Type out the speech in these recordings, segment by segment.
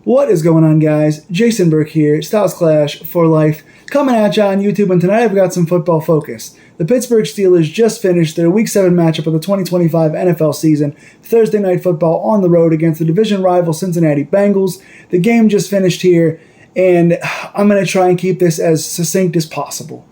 What is going on, guys? Jason Burke here, Styles Clash for Life, coming at you on YouTube, and tonight I've got some football focus. The Pittsburgh Steelers just finished their Week 7 matchup of the 2025 NFL season, Thursday Night Football on the road against the division rival Cincinnati Bengals. The game just finished here, and I'm going to try and keep this as succinct as possible.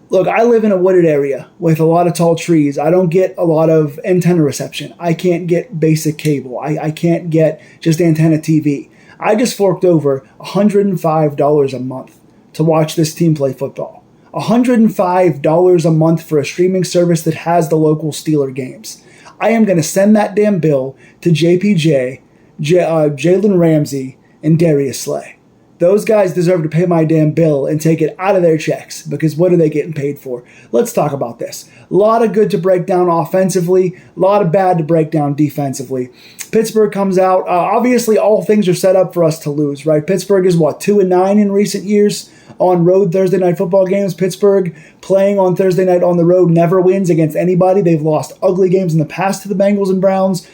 Look, I live in a wooded area with a lot of tall trees. I don't get a lot of antenna reception. I can't get basic cable. I can't get just antenna TV. I just forked over $105 a month to watch this team play football. $105 a month for a streaming service that has the local Steeler games. I am going to send that damn bill to JPJ, Jalen Ramsey, and Darius Slay. Those guys deserve to pay my damn bill and take it out of their checks, because what are they getting paid for? Let's talk about this. A lot of good to break down offensively, a lot of bad to break down defensively. Pittsburgh comes out. Obviously, all things are set up for us to lose, right? Pittsburgh is, 2-9 in recent years on road Thursday night football games. Pittsburgh playing on Thursday night on the road never wins against anybody. They've lost ugly games in the past to the Bengals and Browns.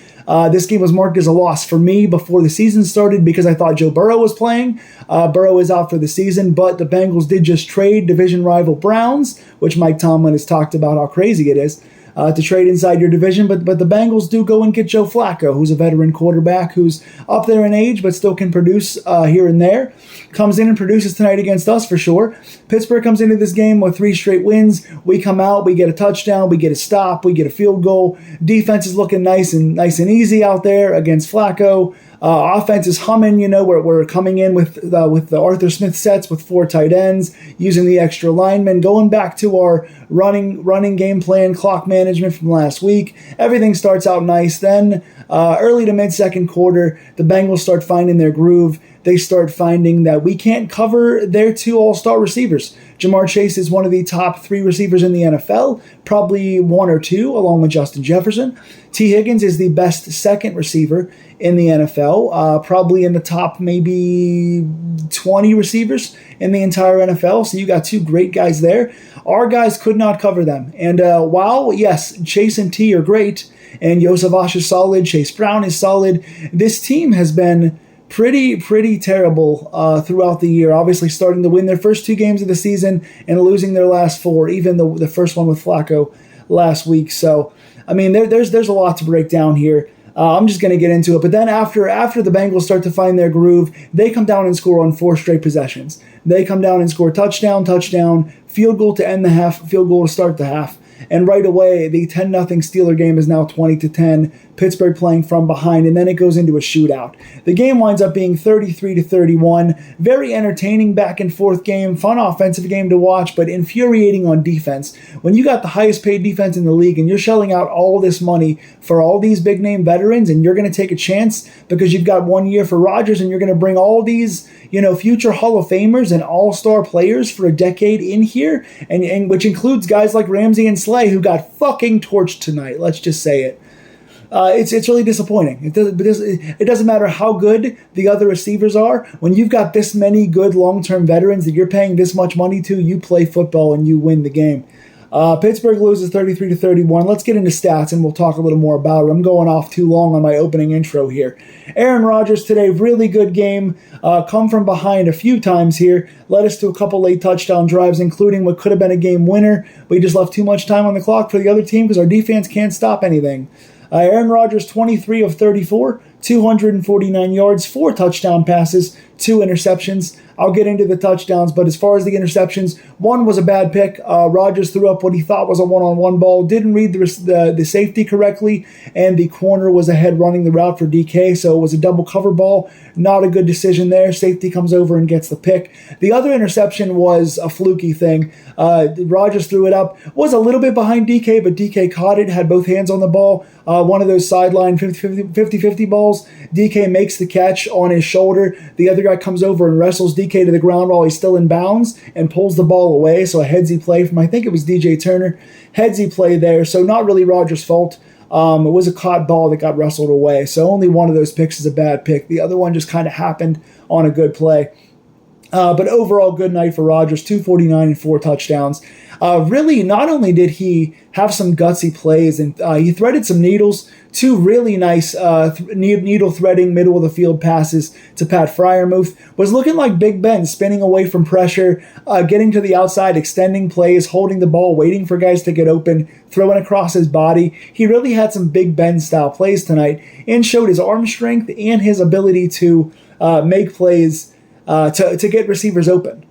This game was marked as a loss for me before the season started because I thought Joe Burrow was playing. Burrow is out for the season, but the Bengals did just trade division rival Browns, which Mike Tomlin has talked about how crazy it is to trade inside your division. But the Bengals do go and get Joe Flacco, who's a veteran quarterback who's up there in age but still can produce here and there. Comes in and produces tonight against us for sure. Pittsburgh comes into this game with 3 straight wins. We come out, we get a touchdown, we get a stop, we get a field goal. Defense is looking nice and easy out there against Flacco. Offense is humming. We're coming in with the Arthur Smith sets with 4 tight ends, using the extra linemen, going back to our running game plan, clock management from last week. Everything starts out nice. Then early to mid-second quarter, the Bengals start finding their groove. They start finding that we can't cover their 2 all-star receivers. Jamar Chase is one of the top 3 receivers in the NFL, probably 1 or 2, along with Justin Jefferson. T. Higgins is the best second receiver in the NFL, probably in the top maybe 20 receivers in the entire NFL. So you got 2 great guys there. Our guys could not cover them. And while, yes, Chase and T are great, and Yosavash is solid, Chase Brown is solid, this team has been pretty terrible throughout the year. Obviously starting to win their first 2 games of the season and losing their last 4, even the first one with Flacco last week. So, I mean, there's a lot to break down here. I'm just going to get into it. But then after the Bengals start to find their groove, they come down and score on 4 straight possessions. They come down and score touchdown, field goal to end the half, field goal to start the half. And right away, the 10-0 Steeler game is now 20-10. Pittsburgh playing from behind, and then it goes into a shootout. The game winds up being 33-31. Very entertaining back and forth game, fun offensive game to watch, but infuriating on defense. When you got the highest paid defense in the league and you're shelling out all this money for all these big name veterans, and you're going to take a chance because you've got 1 year for Rodgers, and you're going to bring all these future Hall of Famers and all-star players for a decade in here, and which includes guys like Ramsey and Slay, who got fucking torched tonight. Let's just say it. It's really disappointing. It doesn't matter how good the other receivers are. When you've got this many good long-term veterans that you're paying this much money to, you play football and you win the game. Pittsburgh loses 33-31. Let's get into stats and we'll talk a little more about it. I'm going off too long on my opening intro here. Aaron Rodgers today, really good game. Come from behind a few times here. Led us to a couple late touchdown drives, including what could have been a game winner. We just left too much time on the clock for the other team because our defense can't stop anything. Aaron Rodgers, 23 of 34, 249 yards, 4 touchdown passes, 2 interceptions. I'll get into the touchdowns, but as far as the interceptions, one was a bad pick. Rodgers threw up what he thought was a one-on-one ball, didn't read the safety correctly, and the corner was ahead running the route for DK, so it was a double cover ball. Not a good decision there. Safety comes over and gets the pick. The other interception was a fluky thing. Rodgers threw it up, was a little bit behind DK, but DK caught it, had both hands on the ball. One of those sideline 50-50 balls. DK makes the catch on his shoulder. The other guy comes over and wrestles DK to the ground while he's still in bounds and pulls the ball away. So a headsy play from, I think it was DJ Turner. Headsy play there. So not really Rodgers' fault. It was a caught ball that got wrestled away. So only one of those picks is a bad pick. The other one just kind of happened on a good play. But overall, good night for Rodgers, 249 and 4 touchdowns. Really, not only did he have some gutsy plays, and he threaded some needles, two really nice needle threading middle of the field passes to Pat Freiermuth. Was looking like Big Ben, spinning away from pressure, getting to the outside, extending plays, holding the ball, waiting for guys to get open, throwing across his body. He really had some Big Ben style plays tonight and showed his arm strength and his ability to make plays to get receivers open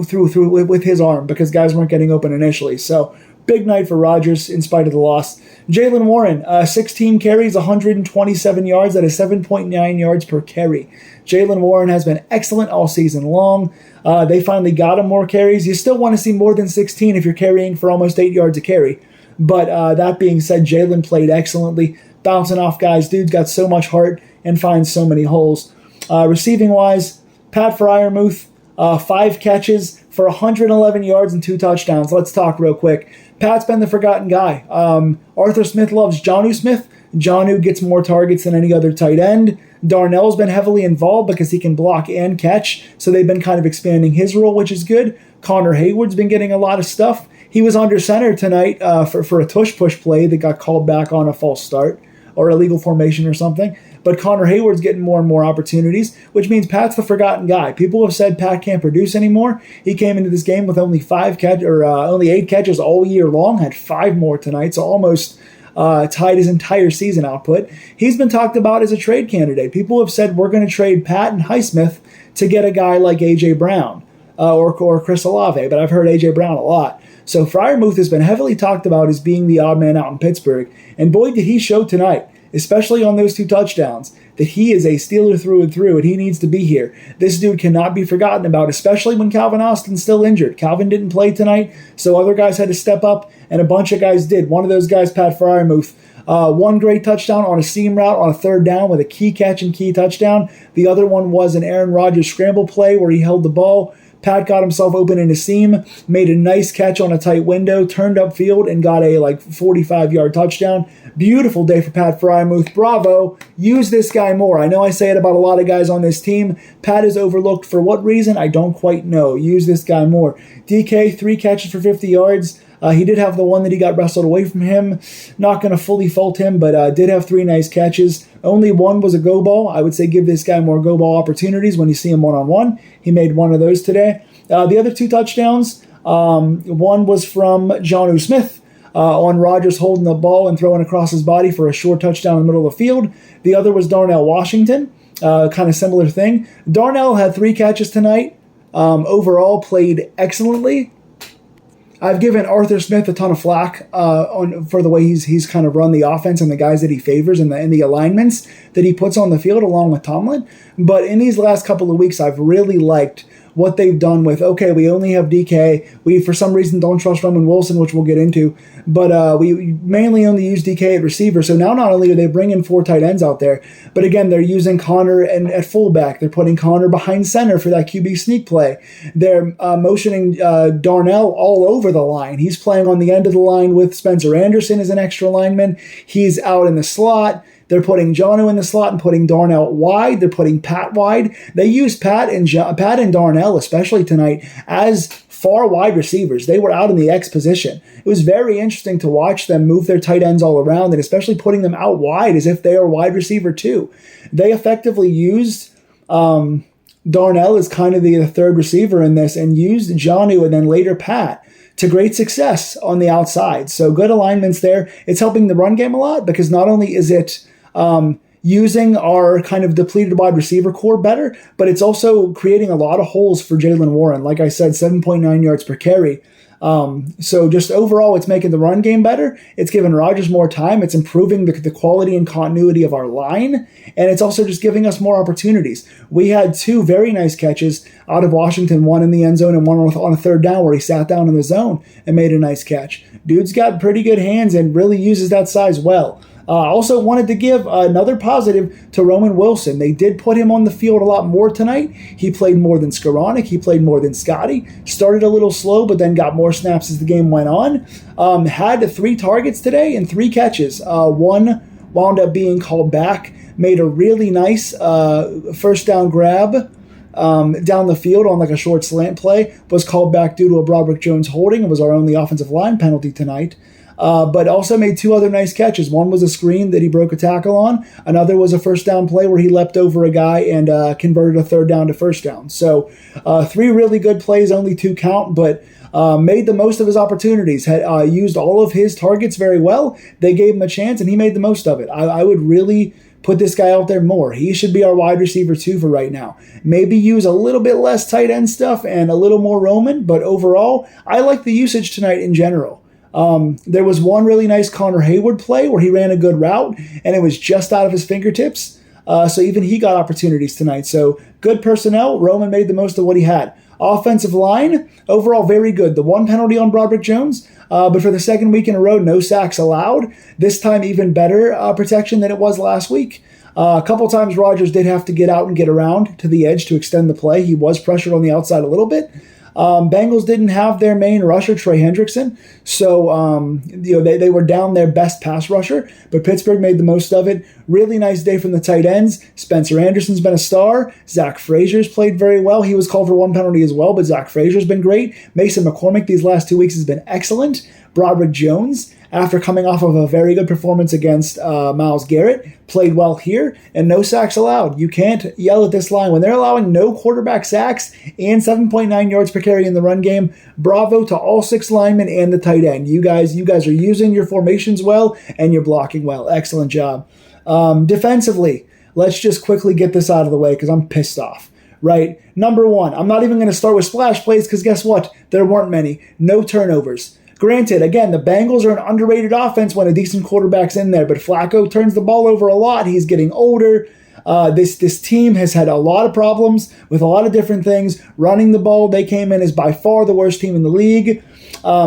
through with his arm, because guys weren't getting open initially. So big night for Rodgers in spite of the loss. Jaylen Warren, 16 carries, 127 yards. That is 7.9 yards per carry. Jaylen Warren has been excellent all season long. They finally got him more carries. You still want to see more than 16 if you're carrying for almost 8 yards a carry. But that being said, Jaylen played excellently, bouncing off guys. Dude's got so much heart and finds so many holes. Receiving-wise, Pat Freiermuth, 5 catches for 111 yards and 2 touchdowns. Let's talk real quick. Pat's been the forgotten guy. Arthur Smith loves Jonnu Smith. Jonnu gets more targets than any other tight end. Darnell's been heavily involved because he can block and catch, so they've been kind of expanding his role, which is good. Connor Hayward's been getting a lot of stuff. He was under center tonight for a tush-push play that got called back on a false start or illegal formation or something. But Connor Hayward's getting more and more opportunities, which means Pat's the forgotten guy. People have said Pat can't produce anymore. He came into this game with only 8 catches all year long, had 5 more tonight, so almost tied his entire season output. He's been talked about as a trade candidate. People have said we're going to trade Pat and Highsmith to get a guy like A.J. Brown or Chris Olave, but I've heard A.J. Brown a lot. So Freiermuth has been heavily talked about as being the odd man out in Pittsburgh, and boy, did he show tonight, especially on those 2 touchdowns, that he is a Steeler through and through, and he needs to be here. This dude cannot be forgotten about, especially when Calvin Austin's still injured. Calvin didn't play tonight, so other guys had to step up, and a bunch of guys did. One of those guys, Pat Freiermuth, 1 great touchdown on a seam route on a 3rd down with a key catch and key touchdown. The other one was an Aaron Rodgers scramble play where he held the ball. Pat got himself open in a seam, made a nice catch on a tight window, turned upfield, and got a 45-yard touchdown. Beautiful day for Pat Freiermuth. Bravo. Use this guy more. I know I say it about a lot of guys on this team. Pat is overlooked. For what reason? I don't quite know. Use this guy more. DK, 3 catches for 50 yards. He did have the one that he got wrestled away from him. Not going to fully fault him, but did have 3 nice catches. Only 1 was a go ball. I would say give this guy more go ball opportunities when you see him one-on-one. He made 1 of those today. The other 2 touchdowns, one was from Jonnu Smith on Rodgers holding the ball and throwing across his body for a short touchdown in the middle of the field. The other was Darnell Washington, kind of similar thing. Darnell had 3 catches tonight. Overall, played excellently. I've given Arthur Smith a ton of flack for the way he's kind of run the offense and the guys that he favors and the alignments that he puts on the field along with Tomlin. But in these last couple of weeks, I've really liked what they've done with, okay, we only have DK. We, for some reason, don't trust Roman Wilson, which we'll get into. But we mainly only use DK at receiver. So now not only are they bringing 4 tight ends out there, but again, they're using Connor at fullback. They're putting Connor behind center for that QB sneak play. They're motioning Darnell all over the line. He's playing on the end of the line with Spencer Anderson as an extra lineman. He's out in the slot. They're putting Jonnu in the slot and putting Darnell wide. They're putting Pat wide. They used Pat and Darnell, especially tonight, as far wide receivers. They were out in the X position. It was very interesting to watch them move their tight ends all around and especially putting them out wide as if they are wide receiver too. They effectively used Darnell as kind of the 3rd receiver in this and used Jonnu and then later Pat to great success on the outside. So good alignments there. It's helping the run game a lot because not only is it using our kind of depleted wide receiver core better, but it's also creating a lot of holes for Jaylen Warren. Like I said, 7.9 yards per carry. So just overall, it's making the run game better. It's giving Rodgers more time. It's improving the quality and continuity of our line. And it's also just giving us more opportunities. We had 2 very nice catches out of Washington, one in the end zone and one on a 3rd down where he sat down in the zone and made a nice catch. Dude's got pretty good hands and really uses that size well. Also wanted to give another positive to Roman Wilson. They did put him on the field a lot more tonight. He played more than Skoranek. He played more than Scotty. Started a little slow, but then got more snaps as the game went on. Had 3 targets today and 3 catches. 1 wound up being called back. Made a really nice 1st down grab down the field on like a short slant play, was called back due to a Broderick Jones holding. It was our only offensive line penalty tonight. But also made two other nice catches. One was a screen that he broke a tackle on. Another was a first down play where he leapt over a guy and converted a third down to first down. So 3 really good plays, only 2 count, but made the most of his opportunities. Had used all of his targets very well. They gave him a chance, and he made the most of it. I would really put this guy out there more. He should be our wide receiver 2 for right now. Maybe use a little bit less tight end stuff and a little more Roman, but overall, I like the usage tonight in general. There was one really nice Connor Hayward play where he ran a good route and it was just out of his fingertips. So even he got opportunities tonight. So good personnel. Roman made the most of what he had. Offensive line, overall very good. The 1 penalty on Broderick Jones, but for the second week in a row, no sacks allowed. This time even better protection than it was last week. A couple times Rodgers did have to get out and get around to the edge to extend the play. He was pressured on the outside a little bit. Bengals didn't have their main rusher, Trey Hendrickson, so they were down their best pass rusher, but Pittsburgh made the most of it. Really nice day from the tight ends. Spencer Anderson's been a star. Zach Frazier's played very well. He was called for 1 penalty as well, but Zach Frazier's been great. Mason McCormick these last 2 weeks has been excellent. Broderick Jones, after coming off of a very good performance against Myles Garrett, played well here, and no sacks allowed. You can't yell at this line. When they're allowing no quarterback sacks and 7.9 yards per carry in the run game, bravo to all 6 linemen and the tight end. You guys are using your formations well, and you're blocking well. Excellent job. Defensively, let's just quickly get this out of the way because I'm pissed off. Right? Number 1, I'm not even going to start with splash plays because guess what? There weren't many. No turnovers. Granted, again, the Bengals are an underrated offense when a decent quarterback's in there, but Flacco turns the ball over a lot. He's getting older. This team has had a lot of problems with a lot of different things. Running the ball, they came in as by far the worst team in the league.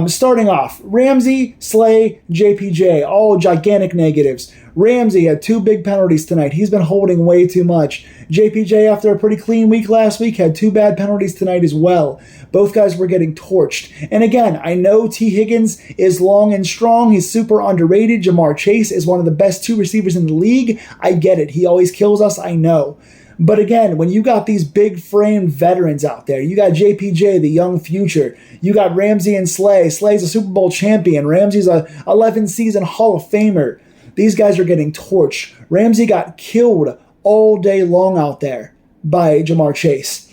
Starting off, Ramsey, Slay, JPJ, all gigantic negatives. Ramsey had 2 big penalties tonight. He's been holding way too much. JPJ, after a pretty clean week last week, had 2 bad penalties tonight as well. Both guys were getting torched. And again, I know T. Higgins is long and strong. He's super underrated. Jamar Chase is one of the best 2 receivers in the league. I get it. He always kills us. I know. But again, when you got these big framed veterans out there, you got JPJ, the young future. You got Ramsey and Slay. Slay's a Super Bowl champion. Ramsey's a 11-season Hall of Famer. These guys are getting torched. Ramsey got killed all day long out there by Jamar Chase.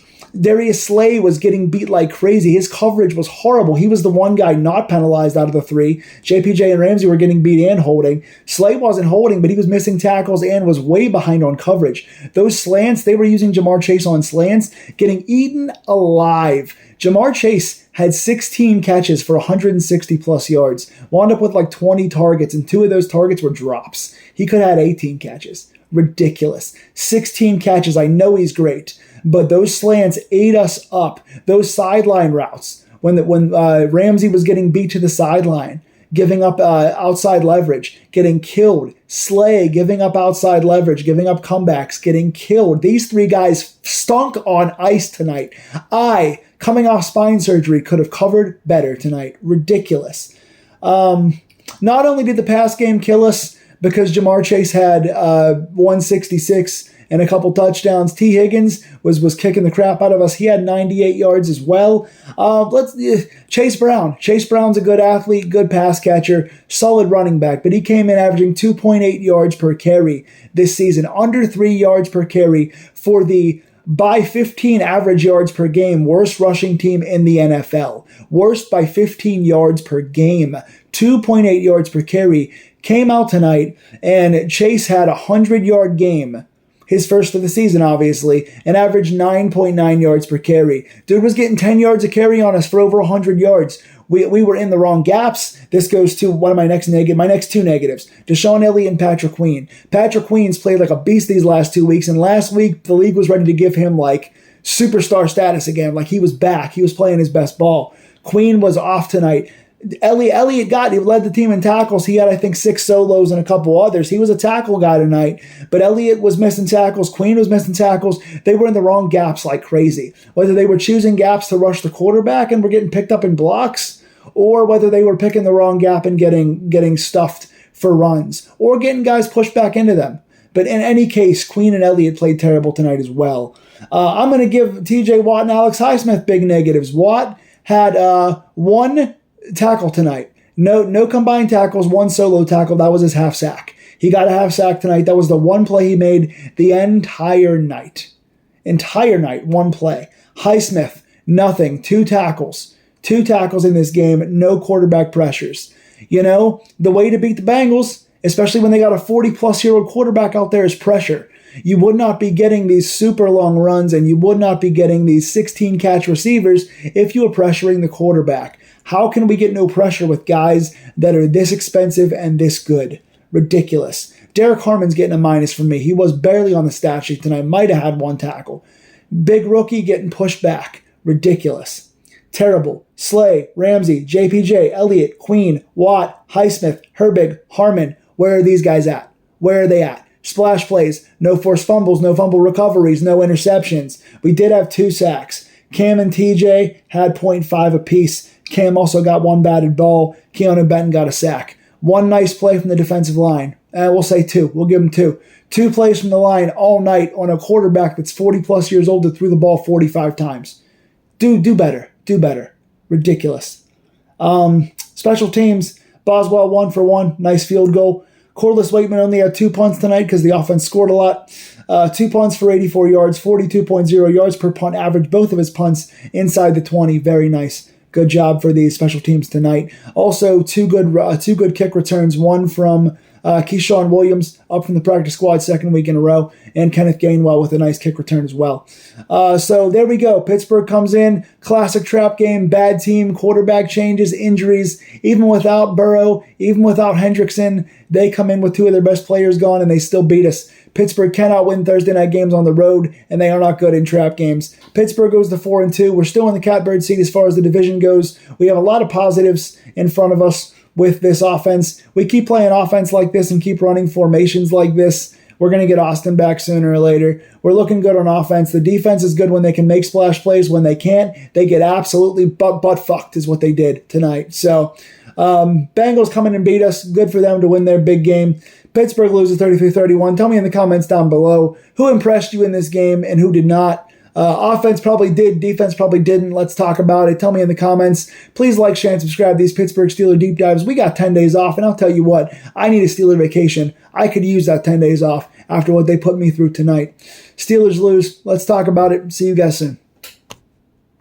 Darius Slay was getting beat like crazy. His coverage was horrible. He was the one guy not penalized out of the 3. JPJ and Ramsey were getting beat and holding. Slay wasn't holding, but he was missing tackles and was way behind on coverage. Those slants, they were using Jamar Chase on slants, getting eaten alive. Jamar Chase had 16 catches for 160-plus yards, wound up with like 20 targets, and 2 of those targets were drops. He could have had 18 catches. Ridiculous. 16 catches. I know he's great, but those slants ate us up. Those sideline routes, when Ramsey was getting beat to the sideline, giving up outside leverage, getting killed. Slay giving up outside leverage, giving up comebacks, getting killed. These 3 guys stunk on ice tonight. Coming off spine surgery, could have covered better tonight. Ridiculous. Not only did the pass game kill us because Jamar Chase had 166 and a couple touchdowns, T. Higgins was kicking the crap out of us. He had 98 yards as well. Chase Brown. Chase Brown's a good athlete, good pass catcher, solid running back, but he came in averaging 2.8 yards per carry this season, under 3 yards per carry for the by 15 average yards per game, worst rushing team in the NFL. Worst by 15 yards per game. 2.8 yards per carry. Came out tonight, and Chase had a 100-yard game. His first of the season, obviously, and averaged 9.9 yards per carry. Dude was getting 10 yards a carry on us for over 100 yards. We were in the wrong gaps. This goes to one of my next 2 negatives. Deshaun Elliott and Patrick Queen. Patrick Queen's played like a beast these last 2 weeks, and last week the league was ready to give him like superstar status again. Like he was back. He was playing his best ball. Queen was off tonight. Elliott he led the team in tackles. He had, I think, 6 solos and a couple others. He was a tackle guy tonight, but Elliott was missing tackles. Queen was missing tackles. They were in the wrong gaps like crazy. Whether they were choosing gaps to rush the quarterback and were getting picked up in blocks, or whether they were picking the wrong gap and getting stuffed for runs, or getting guys pushed back into them. But in any case, Queen and Elliott played terrible tonight as well. I'm going to give TJ Watt and Alex Highsmith big negatives. Watt had one tackle tonight. No combined tackles, one solo tackle. That was his half sack. He got a half sack tonight. That was the one play he made the entire night. Entire night, one play. Highsmith, nothing. Two tackles in this game. No quarterback pressures. You know, the way to beat the Bengals, especially when they got a 40-plus-year-old quarterback out there, is pressure. You would not be getting these super long runs and you would not be getting these 16-catch receivers if you were pressuring the quarterback. How can we get no pressure with guys that are this expensive and this good? Ridiculous. Derek Harmon's getting a minus from me. He was barely on the stat sheet tonight. Might have had one tackle. Big rookie getting pushed back. Ridiculous. Terrible. Slay, Ramsey, JPJ, Elliott, Queen, Watt, Highsmith, Herbig, Harmon. Where are these guys at? Where are they at? Splash plays. No forced fumbles. No fumble recoveries. No interceptions. We did have 2 sacks. Cam and TJ had 0.5 apiece. Cam also got one batted ball. Keanu Benton got a sack. One nice play from the defensive line. We'll say 2. We'll give him 2. 2 plays from the line all night on a quarterback that's 40-plus years old that threw the ball 45 times. Do better. Do better. Ridiculous. Special teams. Boswell 1 for 1. Nice field goal. Corliss Waitman only had 2 punts tonight because the offense scored a lot. 2 punts for 84 yards, 42.0 yards per punt average. Both of his punts inside the 20. Very nice. Good job for the special teams tonight. Also, two good kick returns. One from Keyshawn Williams, up from the practice squad 2nd week in a row, and Kenneth Gainwell with a nice kick return as well. So there we go. Pittsburgh comes in, classic trap game, bad team, quarterback changes, injuries. Even without Burrow, even without Hendrickson, they come in with 2 of their best players gone, and they still beat us. Pittsburgh cannot win Thursday night games on the road, and they are not good in trap games. Pittsburgh goes to 4-2. We're still in the catbird seat as far as the division goes. We have a lot of positives in front of us with this offense. We keep playing offense like this and keep running formations like this. We're going to get Austin back sooner or later. We're looking good on offense. The defense is good when they can make splash plays. When they can't, they get absolutely butt fucked is what they did tonight. So Bengals come in and beat us. Good for them to win their big game. Pittsburgh loses 33-31. Tell me in the comments down below who impressed you in this game and who did not. Offense probably did. Defense probably didn't. Let's talk about it. Tell me in the comments. Please like, share, and subscribe to these Pittsburgh Steelers deep dives. We got 10 days off, and I'll tell you what, I need a Steeler vacation. I could use that 10 days off after what they put me through tonight. Steelers lose. Let's talk about it. See you guys soon.